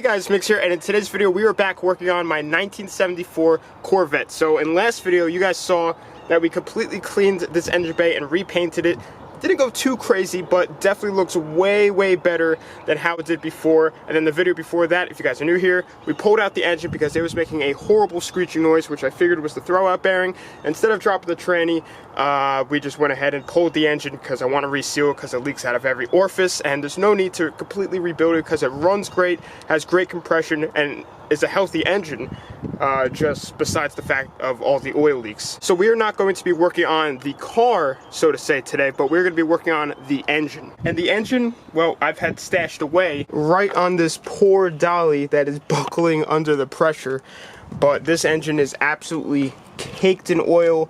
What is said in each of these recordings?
guys, Mix here, and in today's video we are back working on my 1974 Corvette. So in last video you guys saw that we completely cleaned this engine bay and repainted it. Didn't go too crazy, but definitely looks way better than how it did before. And then the video before that, if you guys are new here, we pulled out the engine because it was making a horrible screeching noise, which I figured was the throwout bearing. Instead of dropping the tranny, we just went ahead and pulled the engine because I want to reseal it because it leaks out of every orifice, and there's no need to completely rebuild it because it runs great, has great compression, and is a healthy engine, just besides the fact of all the oil leaks. So we are not going to be working on the car, so to say, today, but we're going to be working on the engine. And the engine, well, I've had stashed away right on this poor dolly that is buckling under the pressure. But this engine is absolutely caked in oil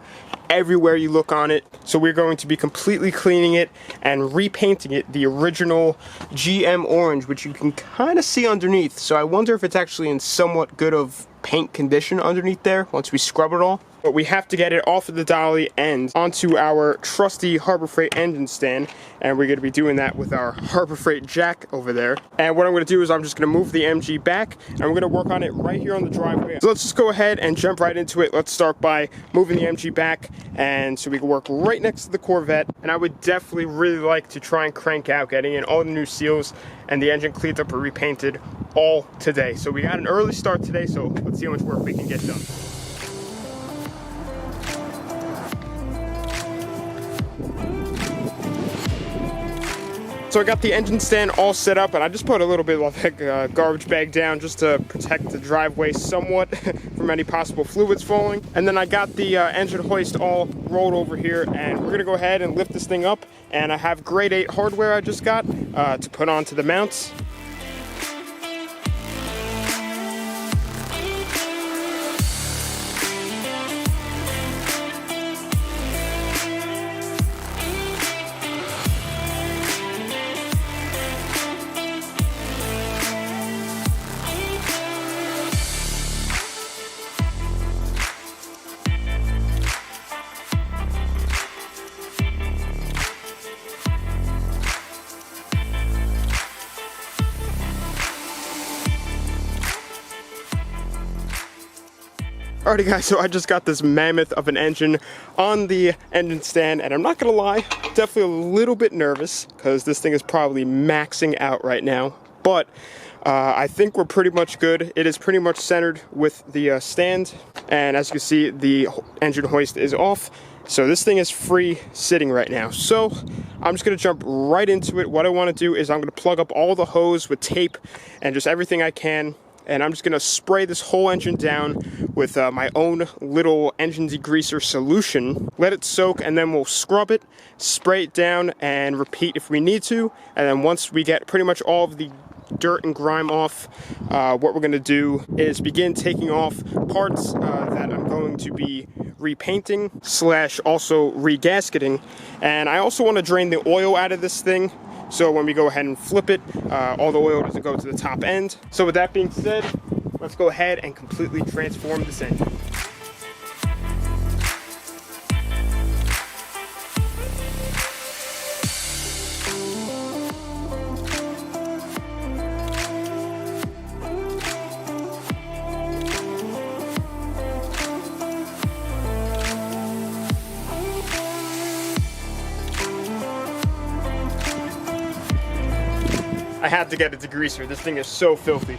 everywhere you look on it. So we're going to be completely cleaning it and repainting it the original GM orange, which you can kind of see underneath. So I wonder if it's actually in somewhat good of paint condition underneath there once we scrub it all. But we have to get it off of the dolly and onto our trusty Harbor Freight engine stand, and we're going to be doing that with our Harbor Freight jack over there. And what I'm going to do is I'm just going to move the MG back, and we're going to work on it right here on the driveway. So let's just go ahead and jump right into it. Let's start by moving the MG back, and so we can work right next to the Corvette. And I would definitely really like to try and crank out getting in all the new seals and the engine cleaned up and repainted all today. So we got an early start today, so let's see how much work we can get done. So I got the engine stand all set up, and I just put a little bit of a garbage bag down just to protect the driveway somewhat from any possible fluids falling. And then I got the engine hoist all rolled over here, and we're gonna go ahead and lift this thing up. And I have grade 8 hardware I just got to put onto the mounts. Alrighty guys, so I just got this mammoth of an engine on the engine stand, and I'm not gonna lie, definitely a little bit nervous because this thing is probably maxing out right now, but I think we're pretty much good. It is pretty much centered with the stand, and as you can see, the engine hoist is off. So this thing is free sitting right now. So I'm just gonna jump right into it. What I wanna do is I'm gonna plug up all the hose with tape and just everything I can. And I'm just gonna spray this whole engine down with my own little engine degreaser solution. Let it soak, and then we'll scrub it, spray it down, and repeat if we need to. And then once we get pretty much all of the dirt and grime off, what we're gonna do is begin taking off parts that I'm going to be repainting / also re-gasketing. And I also wanna drain the oil out of this thing, so when we go ahead and flip it, all the oil doesn't go to the top end. So with that being said, let's go ahead and completely transform this engine. I had to get a degreaser. This thing is so filthy.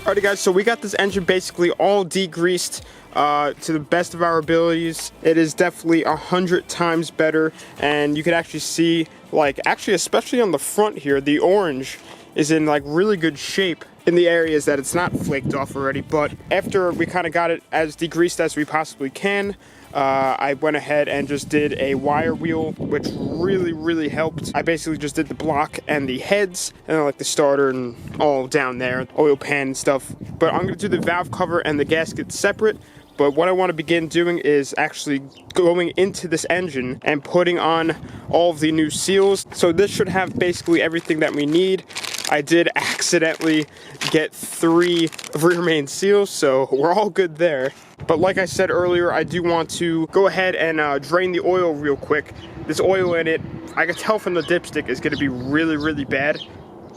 Alrighty guys, so we got this engine basically all degreased to the best of our abilities. It is definitely 100 times better, and you can actually see, like, actually especially on the front here, the orange is in like really good shape in the areas that it's not flaked off already. But after we kind of got it as degreased as we possibly can, I went ahead and just did a wire wheel, which really helped. I basically just did the block and the heads, and then like the starter and all down there, oil pan and stuff. But I'm gonna do the valve cover and the gasket separate. But what I want to begin doing is actually going into this engine and putting on all of the new seals. So this should have basically everything that we need. I did accidentally get 3 rear main seals, so we're all good there. But like I said earlier, I do want to go ahead and drain the oil real quick. This oil in it, I can tell from the dipstick, is going to be really, really bad.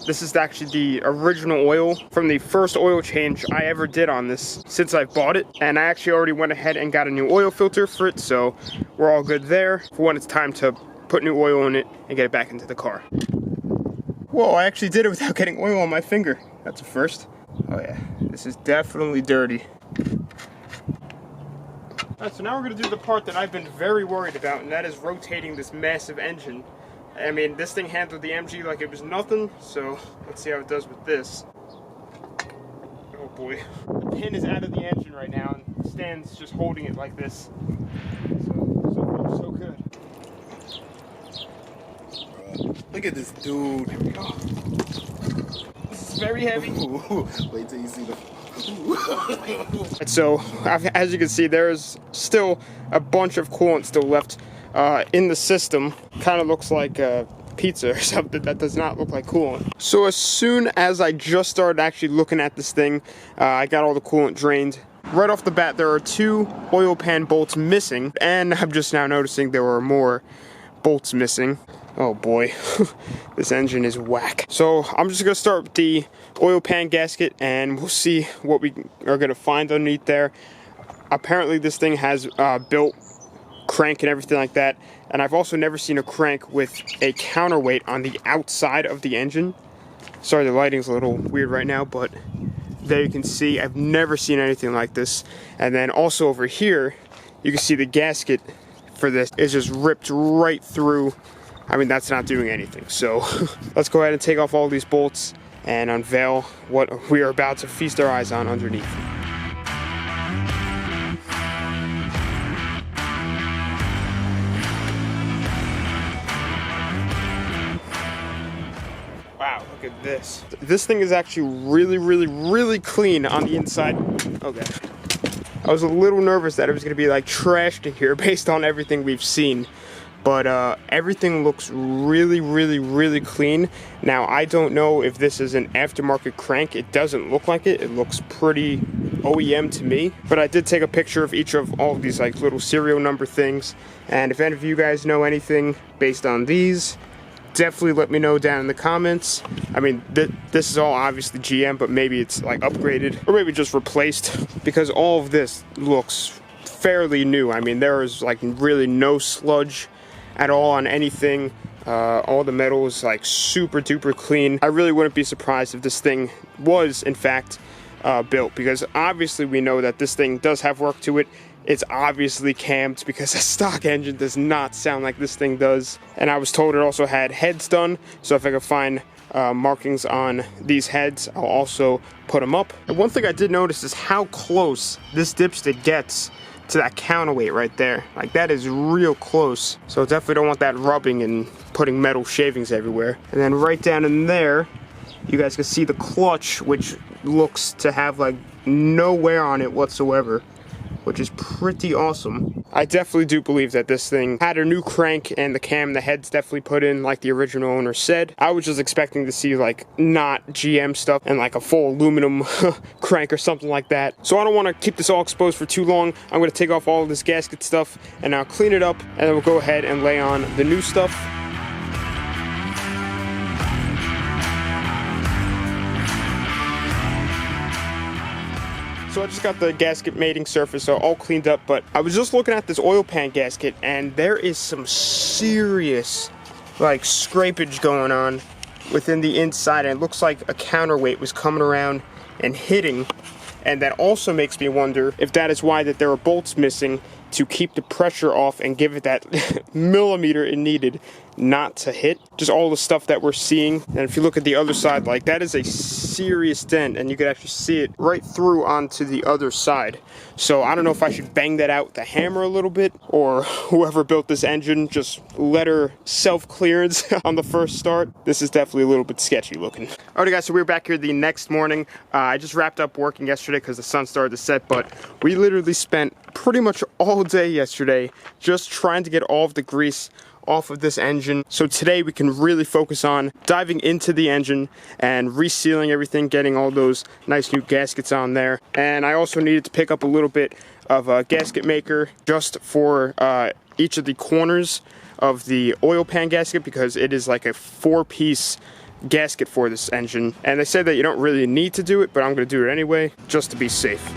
This is actually the original oil from the first oil change I ever did on this since I bought it. And I actually already went ahead and got a new oil filter for it, so we're all good there for when it's time to put new oil in it and get it back into the car. Whoa, I actually did it without getting oil on my finger. That's a first. Oh yeah, this is definitely dirty. Alright, so now we're going to do the part that I've been very worried about, and that is rotating this massive engine. I mean, this thing handled the MG like it was nothing, so let's see how it does with this. Oh boy. The pin is out of the engine right now, and the stand's just holding it like this. So far, so good. Look at this dude. Here we go. This is very heavy. Wait till you see the... So, as you can see, there's still a bunch of coolant still left in the system. Kind of looks like pizza or something. That does not look like coolant. So as soon as I just started actually looking at this thing, I got all the coolant drained. Right off the bat, there are 2 oil pan bolts missing, and I'm just now noticing there were more bolts missing. Oh boy, this engine is whack. So I'm just gonna start with the oil pan gasket, and we'll see what we are gonna find underneath there. Apparently this thing has built crank and everything like that, and I've also never seen a crank with a counterweight on the outside of the engine. Sorry, the lighting's a little weird right now, but there you can see I've never seen anything like this. And then also over here, you can see the gasket for this is just ripped right through. I mean, that's not doing anything. So let's go ahead and take off all these bolts and unveil what we are about to feast our eyes on underneath. Wow, look at this. This thing is actually really, really, really clean on the inside. Okay. I was a little nervous that it was gonna be like trashed in here based on everything we've seen. But everything looks really, really, really clean. Now, I don't know if this is an aftermarket crank. It doesn't look like it. It looks pretty OEM to me. But I did take a picture of each of all of these like little serial number things. And if any of you guys know anything based on these, definitely let me know down in the comments. I mean, this is all obviously GM, but maybe it's like upgraded or maybe just replaced, because all of this looks fairly new. I mean, there is like really no sludge at all on anything. All the metal is like super duper clean. I really wouldn't be surprised if this thing was in fact built, because obviously we know that this thing does have work to it. It's obviously camped, because a stock engine does not sound like this thing does. And I was told it also had heads done, so if I could find markings on these heads, I'll also put them up. And one thing I did notice is how close this dipstick gets to that counterweight right there. Like, that is real close. So definitely don't want that rubbing and putting metal shavings everywhere. And then right down in there, you guys can see the clutch, which looks to have like no wear on it whatsoever, which is pretty awesome. I definitely do believe that this thing had a new crank, and the cam, the head's definitely put in like the original owner said. I was just expecting to see like not GM stuff and like a full aluminum crank or something like that. So I don't want to keep this all exposed for too long. I'm going to take off all of this gasket stuff and I'll clean it up, and then we'll go ahead and lay on the new stuff. So I just got the gasket mating surface all cleaned up, but I was just looking at this oil pan gasket, and there is some serious like scrapage going on within the inside, and it looks like a counterweight was coming around and hitting. And that also makes me wonder if that is why that there are bolts missing to keep the pressure off and give it that millimeter it needed not to hit. Just all the stuff that we're seeing. And if you look at the other side, like, that is a serious dent, and you can actually see it right through onto the other side. So I don't know if I should bang that out with a hammer a little bit, or whoever built this engine just let her self-clearance on the first start. This is definitely a little bit sketchy looking. Alright guys, so we're back here the next morning. I just wrapped up working yesterday because the sun started to set, but we literally spent pretty much all day yesterday just trying to get all of the grease off of this engine. So today we can really focus on diving into the engine and resealing everything, getting all those nice new gaskets on there. And I also needed to pick up a little bit of a gasket maker just for each of the corners of the oil pan gasket, because it is like a 4-piece gasket for this engine. And they said that you don't really need to do it, but I'm going to do it anyway just to be safe.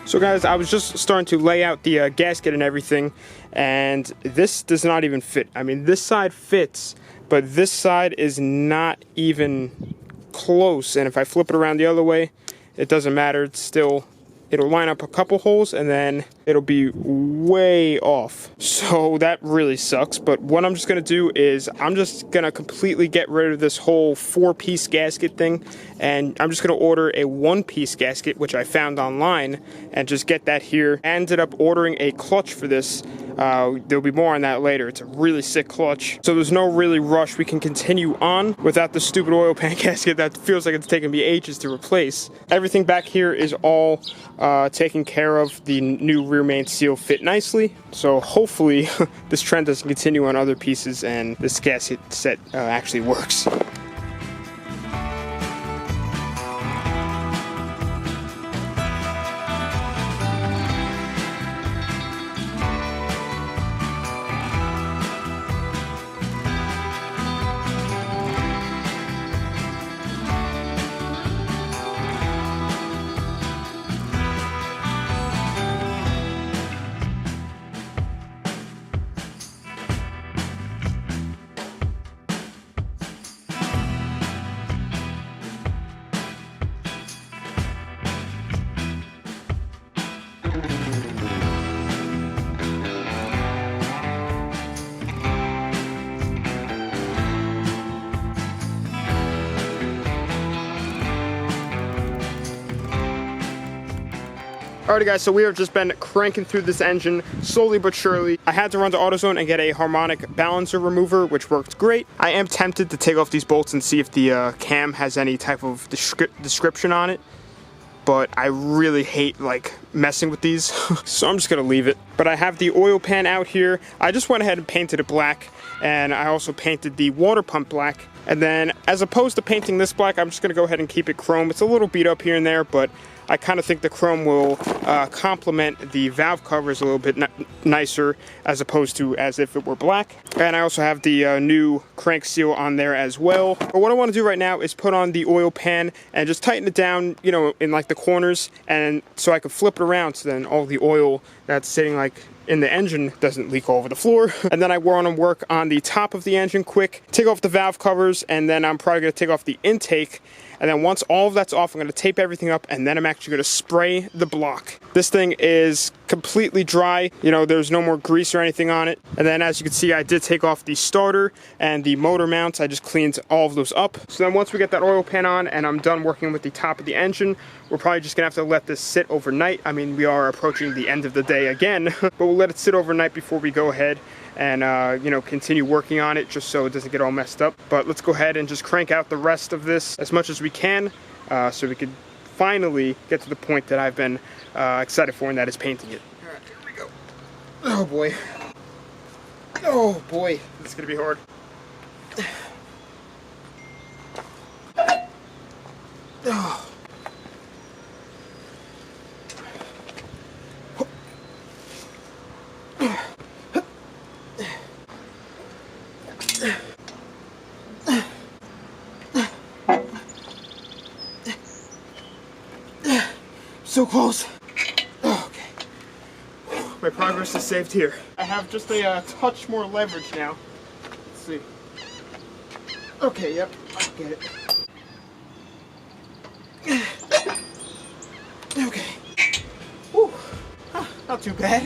So guys, I was just starting to lay out the gasket and everything, and this does not even fit. I mean, this side fits, but this side is not even close. And if I flip it around the other way, it doesn't matter. It's still, it'll line up a couple holes and then it'll be way off. So that really sucks. But what I'm just gonna do is I'm just gonna completely get rid of this whole 4-piece gasket thing, and I'm just gonna order a 1-piece gasket, which I found online, and just get that here. I ended up ordering a clutch for this. There'll be more on that later. It's a really sick clutch. So there's no really rush. We can continue on without the stupid oil pan gasket that feels like it's taken me ages to replace. Everything back here is all taken care of. The new rear main seal fit nicely. So hopefully this trend doesn't continue on other pieces and this gasket set actually works. Alrighty guys, so we have just been cranking through this engine slowly but surely. I had to run to AutoZone and get a harmonic balancer remover, which worked great. I am tempted to take off these bolts and see if the cam has any type of description on it, but I really hate like messing with these, so I'm just gonna leave it. But I have the oil pan out here. I just went ahead and painted it black, and I also painted the water pump black. And then as opposed to painting this black, I'm just gonna go ahead and keep it chrome. It's a little beat up here and there, but I kind of think the chrome will complement the valve covers a little bit nicer as opposed to as if it were black. And I also have the new crank seal on there as well. But what I want to do right now is put on the oil pan and just tighten it down, you know, in like the corners, and so I can flip it around so then all the oil that's sitting like in the engine doesn't leak all over the floor. And then I want to work on the top of the engine quick, take off the valve covers, and then I'm probably going to take off the intake. And then once all of that's off, I'm going to tape everything up, and then I'm actually going to spray the block. This thing is completely dry. You know, there's no more grease or anything on it. And then as you can see, I did take off the starter and the motor mounts. I just cleaned all of those up. So then once we get that oil pan on and I'm done working with the top of the engine, we're probably just going to have to let this sit overnight. I mean, we are approaching the end of the day again, but we'll let it sit overnight before we go ahead and you know, continue working on it just so it doesn't get all messed up. But let's go ahead and just crank out the rest of this as much as we can so we can finally get to the point that I've been excited for, and that is painting it. All right, here we go. Oh boy. Oh boy, this is gonna be hard. Oh. So close. Oh, okay. My progress is saved here. I have just a touch more leverage now. Let's see. Okay, yep, I get it. Okay. Whew. Huh, not too bad.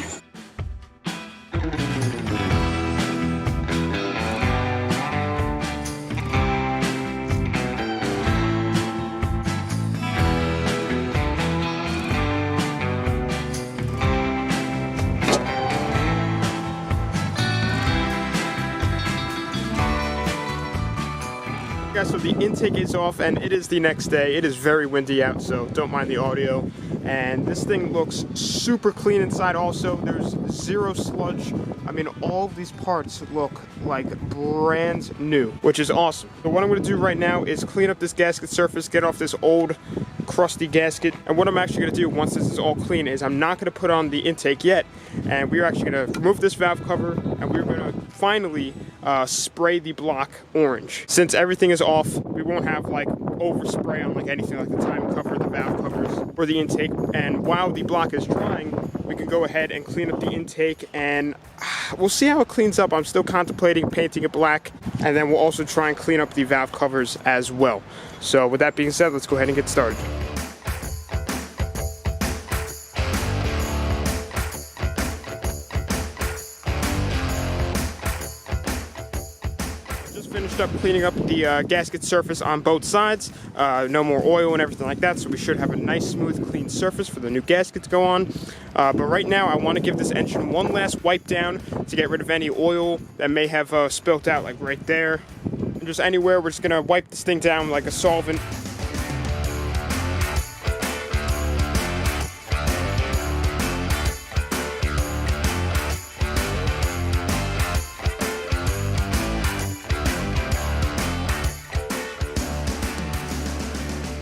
guys, so the intake is off and it is the next day. It is very windy out, so don't mind the audio. And this thing looks super clean inside also. There's zero sludge. I mean, all of these parts look like brand new, which is awesome. So what I'm gonna do right now is clean up this gasket surface, get off this old crusty gasket. And what I'm actually gonna do once this is all clean is I'm not gonna put on the intake yet. And we're actually gonna remove this valve cover and we're gonna finally spray the block orange. Since everything is off, we won't have like overspray on like anything like the timing cover, the valve covers, or the intake. And while the block is drying, we can go ahead and clean up the intake and we'll see how it cleans up. I'm still contemplating painting it black, and then we'll also try and clean up the valve covers as well. So with that being said, let's go ahead and get started. Finished up cleaning up the gasket surface on both sides. No more oil and everything like that, so we should have a nice smooth clean surface for the new gasket to go on. But right now I want to give this engine one last wipe down to get rid of any oil that may have spilt out, like right there and just anywhere. We're just gonna wipe this thing down like a solvent.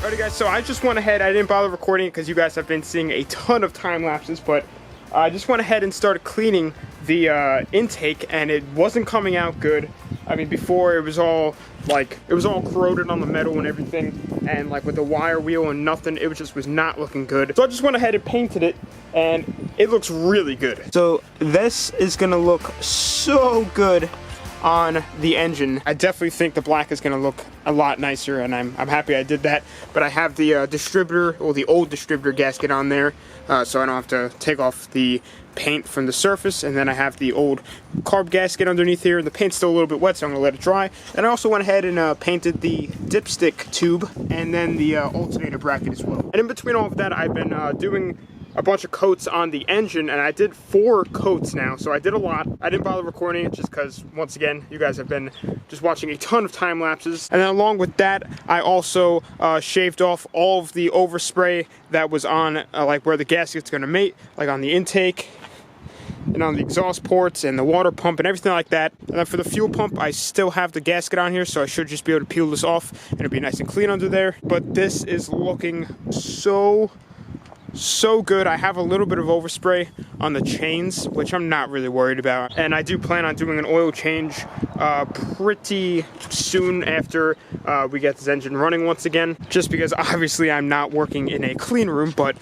Alrighty guys, so I just went ahead, I didn't bother recording it because you guys have been seeing a ton of time lapses, but I just went ahead and started cleaning the intake and it wasn't coming out good. I mean, before it was all corroded on the metal and everything, and like with the wire wheel and nothing, it was not looking good. So I just went ahead and painted it and it looks really good. So this is gonna look so good on the engine. I definitely think the black is gonna look a lot nicer, and I'm happy I did that. But I have the distributor, or the old distributor gasket on there, so I don't have to take off the paint from the surface. And then I have the old carb gasket underneath here. The paint's still a little bit wet, so I'm gonna let it dry. And I also went ahead and painted the dipstick tube and then the alternator bracket as well. And in between all of that, I've been doing a bunch of coats on the engine, and I did 4 coats now, so I did a lot. I didn't bother recording it just because, once again, you guys have been just watching a ton of time lapses. And then along with that, I also shaved off all of the overspray that was on like where the gasket's gonna mate, like on the intake and on the exhaust ports and the water pump and everything like that. And then for the fuel pump, I still have the gasket on here, so I should just be able to peel this off and it'll be nice and clean under there. But this is looking so good. I have a little bit of overspray on the chains, which I'm not really worried about. And I do plan on doing an oil change pretty soon after we get this engine running once again, just because obviously I'm not working in a clean room. But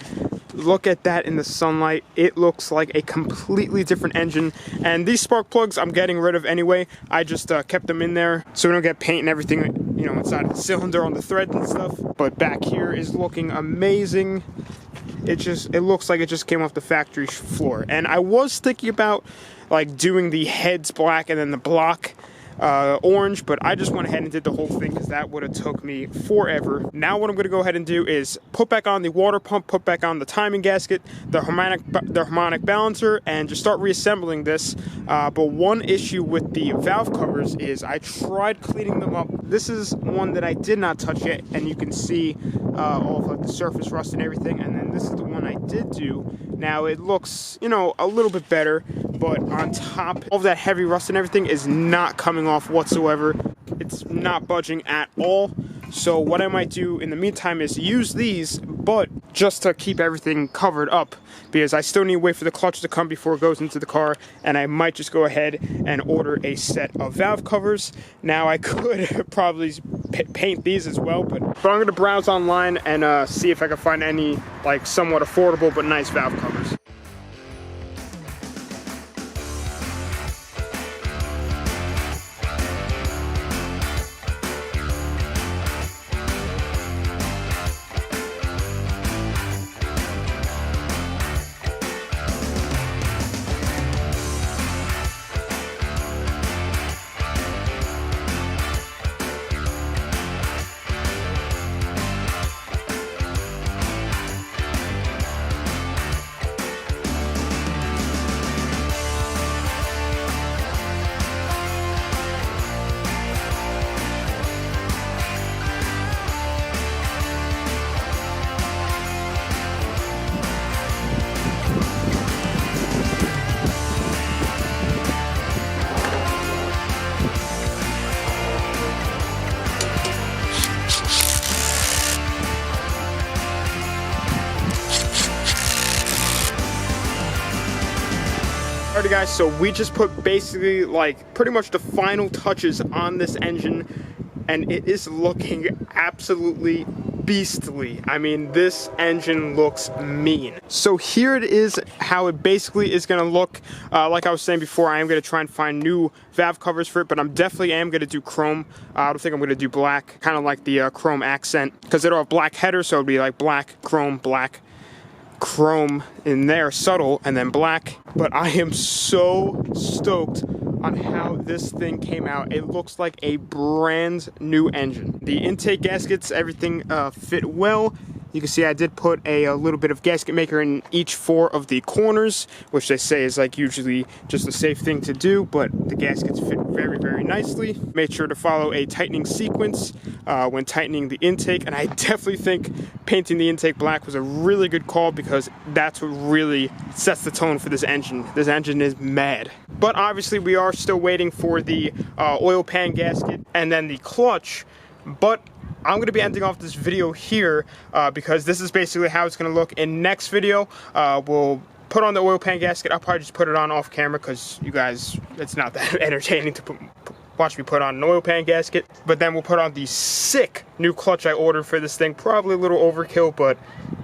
look at that in the sunlight. It looks like a completely different engine. And these spark plugs I'm getting rid of anyway. I just kept them in there so we don't get paint and everything, you know, inside of the cylinder on the threads and stuff. But back here is looking amazing. It looks like it just came off the factory floor. And I was thinking about like doing the heads black and then the block orange, but I just went ahead and did the whole thing because that would have took me forever. Now what I'm going to go ahead and do is put back on the water pump, put back on the timing gasket, the harmonic balancer, and just start reassembling this. But one issue with the valve covers is I tried cleaning them up. This is one that I did not touch yet, and you can see all of like the surface rust and everything. And then this is the one I did do. Now it looks, you know, a little bit better, but on top of that heavy rust and everything is not coming off whatsoever. It's not budging at all. So what I might do in the meantime is use these, but just to keep everything covered up, because I still need to wait for the clutch to come before it goes into the car, and I might just go ahead and order a set of valve covers. Now I could probably paint these as well, but I'm going to browse online and see if I can find any like somewhat affordable but nice valve covers. Alrighty guys, so we just put basically like pretty much the final touches on this engine, and it is looking absolutely beastly. I mean, this engine looks mean. So here it is, how it basically is gonna look. Like I was saying before, I am gonna try and find new valve covers for it, but I'm definitely gonna do chrome. I don't think I'm gonna do black, kind of like the chrome accent, because it'll have black header, so it'll be like black, chrome in there, subtle, and then black. But I am so stoked on how this thing came out. It looks like a brand new engine. The intake gaskets, everything fit well. You can see I did put a little bit of gasket maker in each 4 of the corners, which they say is like usually just a safe thing to do, but the gaskets fit very, very nicely. Made sure to follow a tightening sequence when tightening the intake, and I definitely think painting the intake black was a really good call, because that's what really sets the tone for this engine. This engine is mad. But obviously we are still waiting for the oil pan gasket and then the clutch, but I'm going to be ending off this video here because this is basically how it's going to look. In next video, we'll put on the oil pan gasket. I'll probably just put it on off camera because you guys, it's not that entertaining to watch me put on an oil pan gasket. But then we'll put on the sick new clutch I ordered for this thing. Probably a little overkill, but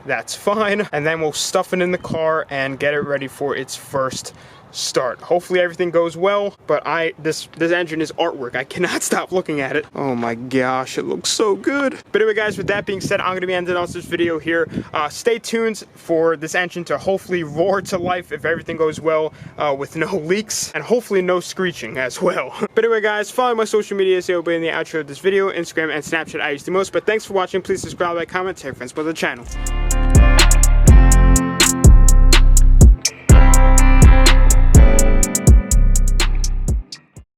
that's fine. And then we'll stuff it in the car and get it ready for its first start. Hopefully everything goes well, but this engine is artwork. I cannot stop looking at it. Oh my gosh, it looks so good. But anyway guys, with that being said, I'm going to be ending off this video here. Stay tuned for this engine to hopefully roar to life if everything goes well, with no leaks and hopefully no screeching as well. But anyway guys, follow my social media, so you'll be in the outro of this video. Instagram and Snapchat I use the most. But thanks for watching. Please subscribe, like, comment, tell your friends about the channel.